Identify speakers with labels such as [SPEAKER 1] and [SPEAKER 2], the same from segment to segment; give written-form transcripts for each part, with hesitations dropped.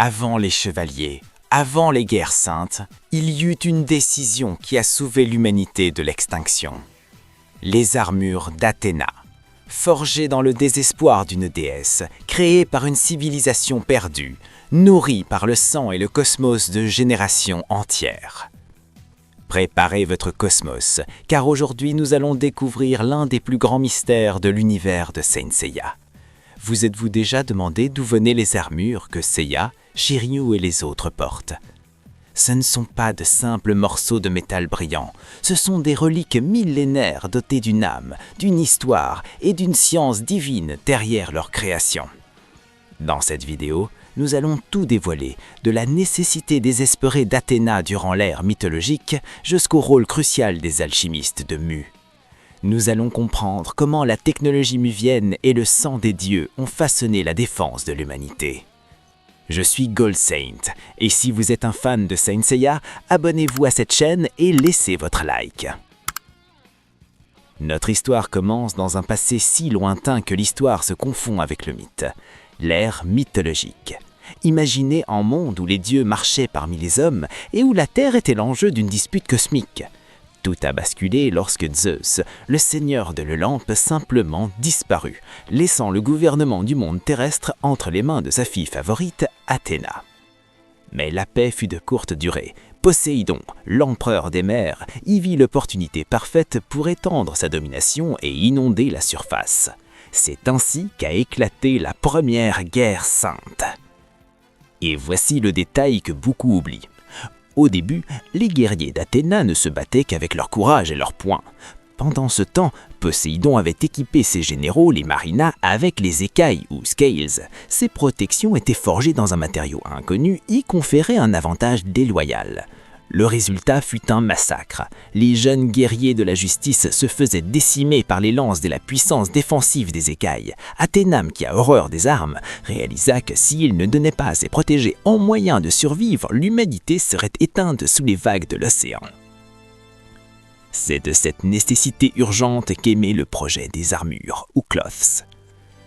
[SPEAKER 1] Avant les chevaliers, avant les guerres saintes, il y eut une décision qui a sauvé l'humanité de l'extinction. Les armures d'Athéna, forgées dans le désespoir d'une déesse, créées par une civilisation perdue, nourrie par le sang et le cosmos de générations entières. Préparez votre cosmos, car aujourd'hui nous allons découvrir l'un des plus grands mystères de l'univers de Saint Seiya. Vous êtes-vous déjà demandé d'où venaient les armures que Seiya, Shiryu et les autres portent? Ce ne sont pas de simples morceaux de métal brillant, ce sont des reliques millénaires dotées d'une âme, d'une histoire et d'une science divine derrière leur création. Dans cette vidéo, nous allons tout dévoiler, de la nécessité désespérée d'Athéna durant l'ère mythologique jusqu'au rôle crucial des alchimistes de Mu. Nous allons comprendre comment la technologie muvienne et le sang des dieux ont façonné la défense de l'humanité. Je suis Gold Saint, et si vous êtes un fan de Saint Seiya, abonnez-vous à cette chaîne et laissez votre like. Notre histoire commence dans un passé si lointain que l'histoire se confond avec le mythe, l'ère mythologique. Imaginez un monde où les dieux marchaient parmi les hommes et où la Terre était l'enjeu d'une dispute cosmique. Tout a basculé lorsque Zeus, le seigneur de l'Olympe, simplement disparut, laissant le gouvernement du monde terrestre entre les mains de sa fille favorite, Athéna. Mais la paix fut de courte durée. Poséidon, l'empereur des mers, y vit l'opportunité parfaite pour étendre sa domination et inonder la surface. C'est ainsi qu'a éclaté la première guerre sainte. Et voici le détail que beaucoup oublient. Au début, les guerriers d'Athéna ne se battaient qu'avec leur courage et leurs poings. Pendant ce temps, Poséidon avait équipé ses généraux, les Marinas, avec les écailles ou scales. Ces protections étaient forgées dans un matériau inconnu y conféraient un avantage déloyal. Le résultat fut un massacre. Les jeunes guerriers de la justice se faisaient décimer par les lances de la puissance défensive des écailles. Athéna, qui a horreur des armes, réalisa que s'il ne donnait pas à ses protégés un moyen de survivre, l'humanité serait éteinte sous les vagues de l'océan. C'est de cette nécessité urgente qu'émet le projet des armures, ou cloths.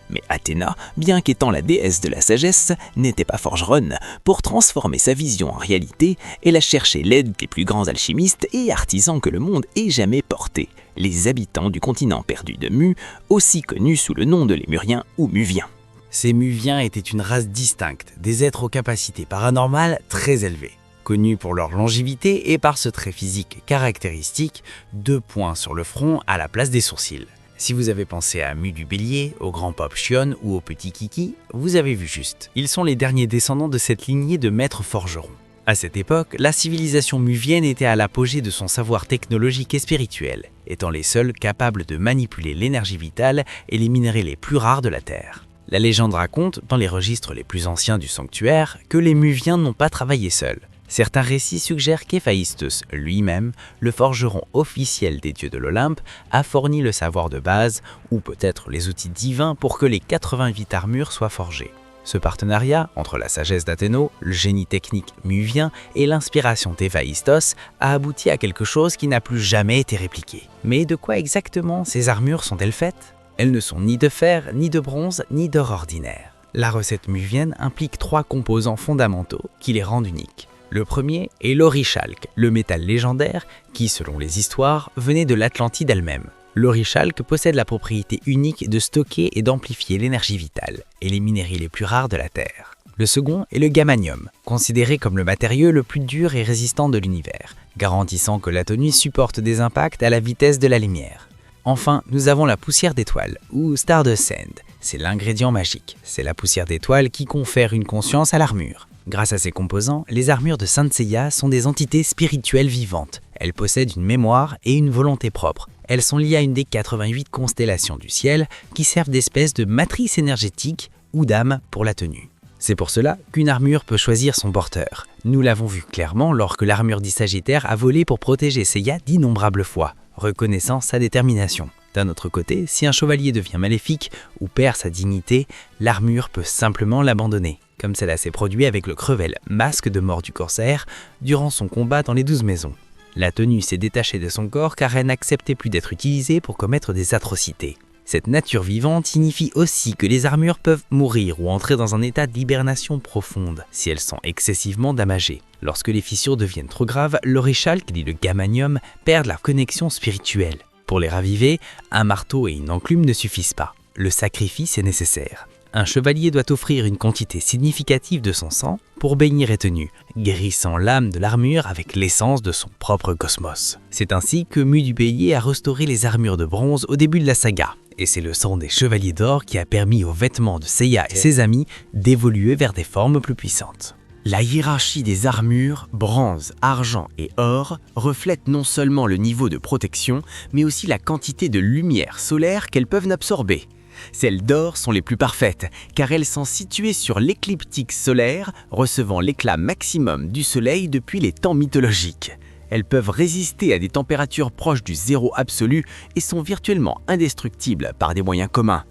[SPEAKER 1] Mais Athéna, bien qu'étant la déesse de la sagesse, n'était pas forgeronne. Pour transformer sa vision en réalité, elle a cherché l'aide des plus grands alchimistes et artisans que le monde ait jamais portés, les habitants du continent perdu de Mu, aussi connus sous le nom de Lémuriens ou Muviens.
[SPEAKER 2] Ces Muviens étaient une race distincte, des êtres aux capacités paranormales très élevées. Connus pour leur longévité et par ce trait physique caractéristique, 2 points sur le front à la place des sourcils. Si vous avez pensé à Mu du Bélier, au grand Pop Chion ou au petit Kiki, vous avez vu juste. Ils sont les derniers descendants de cette lignée de maîtres forgerons. À cette époque, la civilisation muvienne était à l'apogée de son savoir technologique et spirituel, étant les seuls capables de manipuler l'énergie vitale et les minéraux les plus rares de la Terre. La légende raconte, dans les registres les plus anciens du sanctuaire, que les Muviens n'ont pas travaillé seuls. Certains récits suggèrent qu'Héphaïstos lui-même, le forgeron officiel des dieux de l'Olympe, a fourni le savoir de base, ou peut-être les outils divins pour que les 88 armures soient forgées. Ce partenariat entre la sagesse d'Athéno, le génie technique muvien et l'inspiration d'Héphaïstos a abouti à quelque chose qui n'a plus jamais été répliqué. Mais de quoi exactement ces armures sont-elles faites? Elles ne sont ni de fer, ni de bronze, ni d'or ordinaire. La recette muvienne implique 3 composants fondamentaux qui les rendent uniques. Le premier est l'orichalque, le métal légendaire qui, selon les histoires, venait de l'Atlantide elle-même. L'orichalque possède la propriété unique de stocker et d'amplifier l'énergie vitale et les minéraux les plus rares de la Terre. Le second est le gamanium, considéré comme le matériau le plus dur et résistant de l'univers, garantissant que l'atonie supporte des impacts à la vitesse de la lumière. Enfin, nous avons la poussière d'étoile, ou Stardust Sand. C'est l'ingrédient magique. C'est la poussière d'étoile qui confère une conscience à l'armure. Grâce à ces composants, les armures de Saint Seiya sont des entités spirituelles vivantes. Elles possèdent une mémoire et une volonté propre. Elles sont liées à une des 88 constellations du ciel qui servent d'espèce de matrice énergétique ou d'âme pour la tenue. C'est pour cela qu'une armure peut choisir son porteur. Nous l'avons vu clairement lorsque l'armure dit Sagittaire a volé pour protéger Seiya d'innombrables fois, reconnaissant sa détermination. D'un autre côté, si un chevalier devient maléfique ou perd sa dignité, l'armure peut simplement l'abandonner, comme cela s'est produit avec le Crevel, masque de mort du corsaire, durant son combat dans les 12 maisons. La tenue s'est détachée de son corps car elle n'acceptait plus d'être utilisée pour commettre des atrocités. Cette nature vivante signifie aussi que les armures peuvent mourir ou entrer dans un état d'hibernation profonde si elles sont excessivement damagées. Lorsque les fissures deviennent trop graves, l'orichalque dit le gamanium perdent leur connexion spirituelle. Pour les raviver, un marteau et une enclume ne suffisent pas. Le sacrifice est nécessaire. Un chevalier doit offrir une quantité significative de son sang pour bénir et tenue, guérissant l'âme de l'armure avec l'essence de son propre cosmos. C'est ainsi que Mu du Bélier a restauré les armures de bronze au début de la saga. Et c'est le sang des chevaliers d'or qui a permis aux vêtements de Seiya et ses amis d'évoluer vers des formes plus puissantes.
[SPEAKER 3] La hiérarchie des armures, bronze, argent et or, reflète non seulement le niveau de protection, mais aussi la quantité de lumière solaire qu'elles peuvent absorber. Celles d'or sont les plus parfaites, car elles sont situées sur l'écliptique solaire, recevant l'éclat maximum du soleil depuis les temps mythologiques. Elles peuvent résister à des températures proches du zéro absolu et sont virtuellement indestructibles par des moyens communs.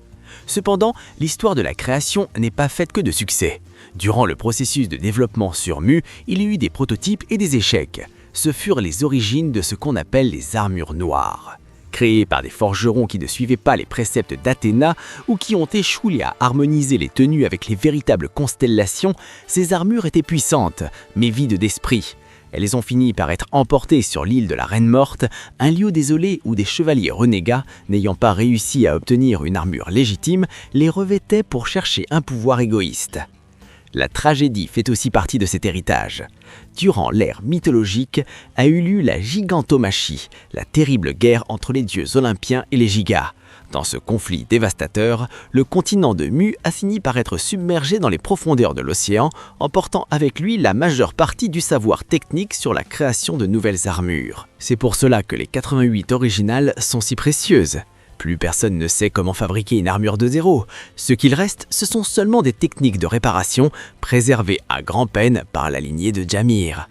[SPEAKER 3] Cependant, l'histoire de la création n'est pas faite que de succès. Durant le processus de développement sur Mu, il y eut des prototypes et des échecs. Ce furent les origines de ce qu'on appelle les armures noires. Créées par des forgerons qui ne suivaient pas les préceptes d'Athéna ou qui ont échoué à harmoniser les tenues avec les véritables constellations, ces armures étaient puissantes, mais vides d'esprit. Elles ont fini par être emportées sur l'île de la Reine Morte, un lieu désolé où des chevaliers renégats, n'ayant pas réussi à obtenir une armure légitime, les revêtaient pour chercher un pouvoir égoïste. La tragédie fait aussi partie de cet héritage. Durant l'ère mythologique a eu lieu la gigantomachie, la terrible guerre entre les dieux olympiens et les gigas. Dans ce conflit dévastateur, le continent de Mu a fini par être submergé dans les profondeurs de l'océan, emportant avec lui la majeure partie du savoir technique sur la création de nouvelles armures. C'est pour cela que les 88 originales sont si précieuses. Plus personne ne sait comment fabriquer une armure de zéro. Ce qu'il reste, ce sont seulement des techniques de réparation préservées à grand-peine par la lignée de Jamir.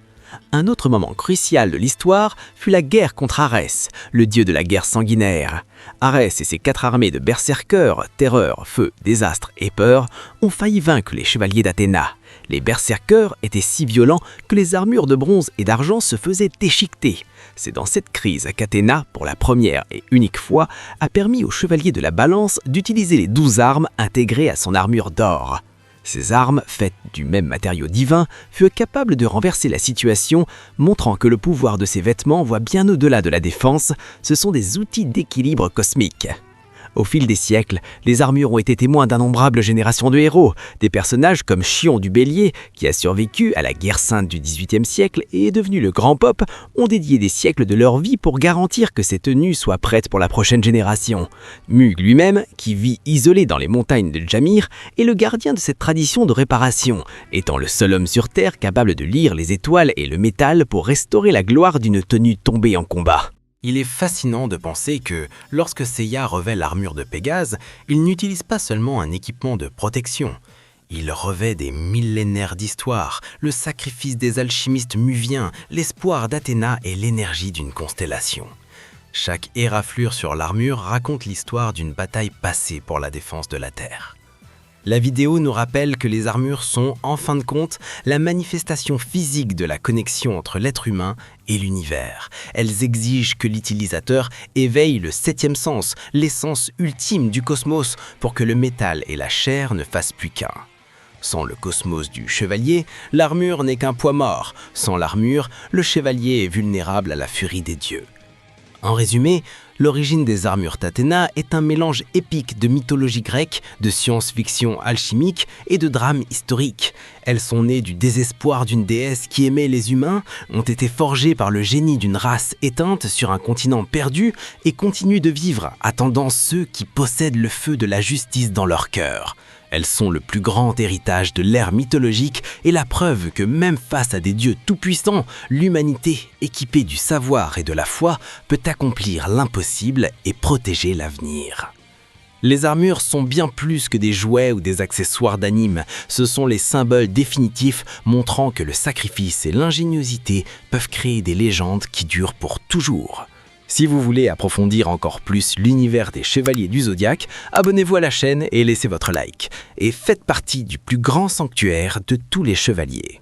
[SPEAKER 3] Un autre moment crucial de l'histoire fut la guerre contre Arès, le dieu de la guerre sanguinaire. Arès et ses 4 armées de berserkers, terreur, feu, désastre et peur, ont failli vaincre les chevaliers d'Athéna. Les berserkers étaient si violents que les armures de bronze et d'argent se faisaient déchiqueter. C'est dans cette crise qu'Athéna, pour la première et unique fois, a permis aux chevaliers de la balance d'utiliser les 12 armes intégrées à son armure d'or. Ces armes, faites du même matériau divin, furent capables de renverser la situation, montrant que le pouvoir de ces vêtements voit bien au-delà de la défense, ce sont des outils d'équilibre cosmique. Au fil des siècles, les armures ont été témoins d'innombrables générations de héros. Des personnages comme Chion du Bélier, qui a survécu à la guerre sainte du XVIIIe siècle et est devenu le grand Pope, ont dédié des siècles de leur vie pour garantir que ces tenues soient prêtes pour la prochaine génération. Mug lui-même, qui vit isolé dans les montagnes de Jamir, est le gardien de cette tradition de réparation, étant le seul homme sur Terre capable de lire les étoiles et le métal pour restaurer la gloire d'une tenue tombée en combat.
[SPEAKER 4] Il est fascinant de penser que, lorsque Seiya revêt l'armure de Pégase, il n'utilise pas seulement un équipement de protection. Il revêt des millénaires d'histoire, le sacrifice des alchimistes muviens, l'espoir d'Athéna et l'énergie d'une constellation. Chaque éraflure sur l'armure raconte l'histoire d'une bataille passée pour la défense de la Terre. La vidéo nous rappelle que les armures sont, en fin de compte, la manifestation physique de la connexion entre l'être humain et l'univers. Elles exigent que l'utilisateur éveille le 7e sens, l'essence ultime du cosmos, pour que le métal et la chair ne fassent plus qu'un. Sans le cosmos du chevalier, l'armure n'est qu'un poids mort. Sans l'armure, le chevalier est vulnérable à la furie des dieux. En résumé, l'origine des armures d'Athéna est un mélange épique de mythologie grecque, de science-fiction alchimique et de drame historique. Elles sont nées du désespoir d'une déesse qui aimait les humains, ont été forgées par le génie d'une race éteinte sur un continent perdu et continuent de vivre, attendant ceux qui possèdent le feu de la justice dans leur cœur. Elles sont le plus grand héritage de l'ère mythologique et la preuve que même face à des dieux tout-puissants, l'humanité, équipée du savoir et de la foi, peut accomplir l'impossible et protéger l'avenir. Les armures sont bien plus que des jouets ou des accessoires d'anime. Ce sont les symboles définitifs montrant que le sacrifice et l'ingéniosité peuvent créer des légendes qui durent pour toujours. Si vous voulez approfondir encore plus l'univers des Chevaliers du Zodiaque, abonnez-vous à la chaîne et laissez votre like. Et faites partie du plus grand sanctuaire de tous les chevaliers.